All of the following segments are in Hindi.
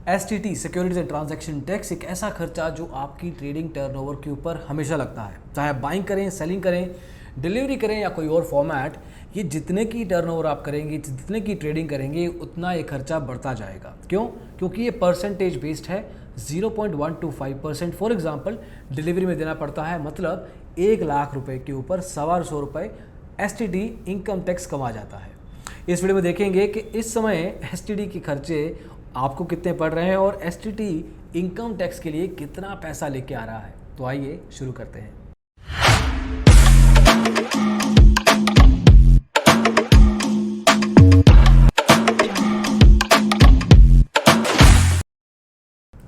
STT securities and transaction tax एक ऐसा खर्चा जो आपकी ट्रेडिंग टर्नओवर के ऊपर हमेशा लगता है, चाहे आप बाइंग करें, सेलिंग करें, डिलीवरी करें या कोई और फॉर्मेट। ये जितने की टर्नओवर आप करेंगे, जितने की ट्रेडिंग करेंगे, उतना ये खर्चा बढ़ता जाएगा। क्यों? क्योंकि ये परसेंटेज बेस्ड है। 0.125% फॉर एग्जाम्पल डिलीवरी में देना पड़ता है, मतलब 1 लाख रुपए के ऊपर 125 रुपये एसटीडी इनकम टैक्स कमा जाता है। इस वीडियो में देखेंगे कि इस समय एसटीडी के खर्चे आपको कितने पड़ रहे हैं और एसटीडी इनकम टैक्स के लिए कितना पैसा लेके आ रहा है। तो आइए शुरू करते हैं।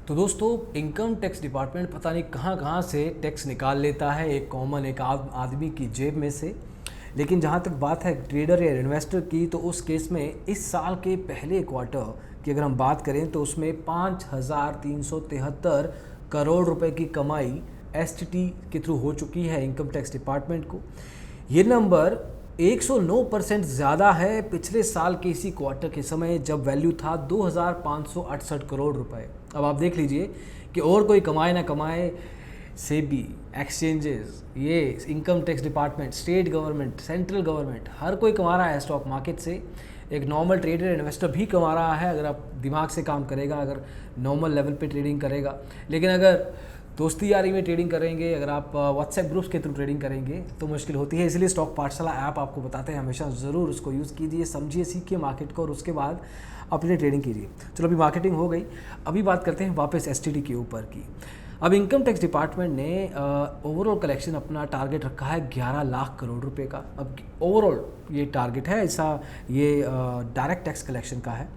तो दोस्तों, इनकम टैक्स डिपार्टमेंट पता नहीं कहाँ से टैक्स निकाल लेता है एक कॉमन एक आदमी की जेब में से। लेकिन जहाँ तक बात है ट्रेडर या इन्वेस्टर की, तो उस केस में इस साल के पहले क्वार्टर की अगर हम बात करें तो उसमें 5,373 करोड़ रुपए की कमाई एसटीटी के थ्रू हो चुकी है इनकम टैक्स डिपार्टमेंट को। ये नंबर 109% ज़्यादा है पिछले साल के इसी क्वार्टर के समय, जब वैल्यू था 2,568 करोड़ रुपए। अब आप देख लीजिए कि और कोई कमाए ना कमाए, सेबी, एक्सचेंजेस, ये income tax department, state government, central government, हर कोई कमा रहा है स्टॉक मार्केट से। एक नॉर्मल ट्रेडर इन्वेस्टर भी कमा रहा है अगर आप दिमाग से काम करेगा, अगर नॉर्मल लेवल पे ट्रेडिंग करेगा। लेकिन अगर दोस्ती यारी में ट्रेडिंग करेंगे, अगर आप व्हाट्सएप ग्रुप्स के थ्रू ट्रेडिंग करेंगे तो मुश्किल होती है। इसलिए स्टॉक पाठशाला ऐप आपको बताते हैं, हमेशा ज़रूर उसको यूज़ कीजिए, समझिए, सीखिए मार्केट को और उसके बाद अपनी ट्रेडिंग कीजिए। चलो, अभी मार्केटिंग हो गई, अभी बात करते हैं वापस एसटीडी के ऊपर की। अब इनकम टैक्स डिपार्टमेंट ने ओवरऑल कलेक्शन अपना टारगेट रखा है 11 लाख करोड़ रुपए का। अब ओवरऑल ये टारगेट है, ऐसा ये डायरेक्ट टैक्स कलेक्शन का है।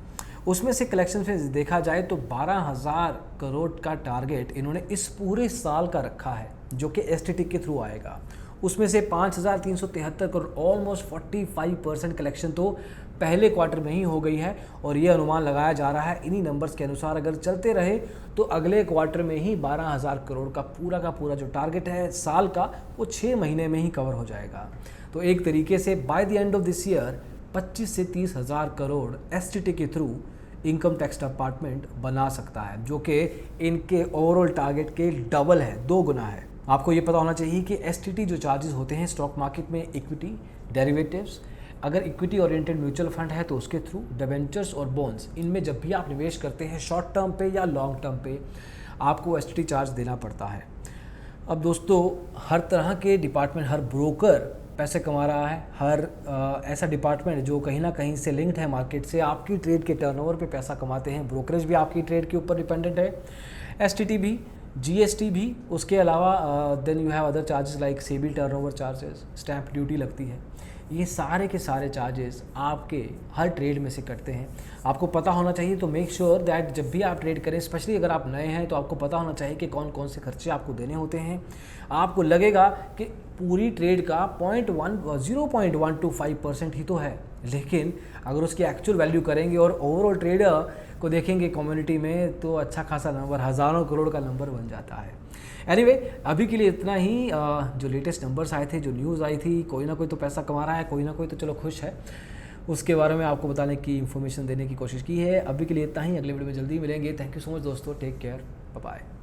उसमें से कलेक्शन से देखा जाए तो 12,000 करोड़ का टारगेट इन्होंने इस पूरे साल का रखा है, जो कि एसटीटी के थ्रू आएगा। उसमें से 5,373 करोड़, ऑलमोस्ट 45% कलेक्शन तो पहले क्वार्टर में ही हो गई है। और ये अनुमान लगाया जा रहा है इन्हीं नंबर्स के अनुसार अगर चलते रहे तो अगले क्वार्टर में ही 12,000 करोड़ का पूरा जो टारगेट है साल का, वो 6 महीने में ही कवर हो जाएगा। तो एक तरीके से by the end of this year 25 से 30,000 करोड़ एसटीटी के थ्रू इनकम टैक्स डिपार्टमेंट बना सकता है, जो कि इनके ओवरऑल टारगेट के डबल है, 2 गुना है। आपको ये पता होना चाहिए कि एसटीटी जो चार्जेस होते हैं स्टॉक मार्केट में, इक्विटी, डेरिवेटिव्स, अगर इक्विटी ओरिएंटेड म्यूचुअल फंड है तो उसके थ्रू, डिबेंचर्स और बॉन्ड्स, इनमें जब भी आप निवेश करते हैं शॉर्ट टर्म पे या लॉन्ग टर्म पे, आपको एसटीटी चार्ज देना पड़ता है। अब दोस्तों, हर तरह के डिपार्टमेंट, हर ब्रोकर पैसे कमा रहा है, हर ऐसा डिपार्टमेंट जो कहीं ना कहीं से लिंक्ड है मार्केट से, आपकी ट्रेड के टर्नओवर पे पैसा कमाते हैं। ब्रोकरेज भी आपकी ट्रेड के ऊपर डिपेंडेंट है, एसटीटी भी, जीएसटी भी, उसके अलावा then you have other charges like SEBI turnover charges, stamp duty लगती है। ये सारे के सारे चार्जेस आपके हर ट्रेड में से कटते हैं। आपको पता होना चाहिए, तो मेक श्योर दैट जब भी आप ट्रेड करें, स्पेशली अगर आप नए हैं, तो आपको पता होना चाहिए कि कौन कौन से खर्चे आपको देने होते हैं। आपको लगेगा कि पूरी ट्रेड का 0.125% ही तो है, लेकिन अगर उसकी एक्चुअल वैल्यू करेंगे और ओवरऑल ट्रेडर को देखेंगे कम्युनिटी में, तो अच्छा खासा नंबर, हज़ारों करोड़ का नंबर बन जाता है। एनीवे, अभी के लिए इतना ही। जो लेटेस्ट नंबर्स आए थे, जो न्यूज़ आई थी, कोई ना कोई तो पैसा कमा रहा है, कोई ना कोई तो चलो खुश है, उसके बारे में आपको बताने की इन्फॉर्मेशन देने की कोशिश की है। अभी के लिए इतना ही, अगले वीडियो में जल्दी मिलेंगे। थैंक यू सो मच दोस्तों, टेक केयर, बाय बाय।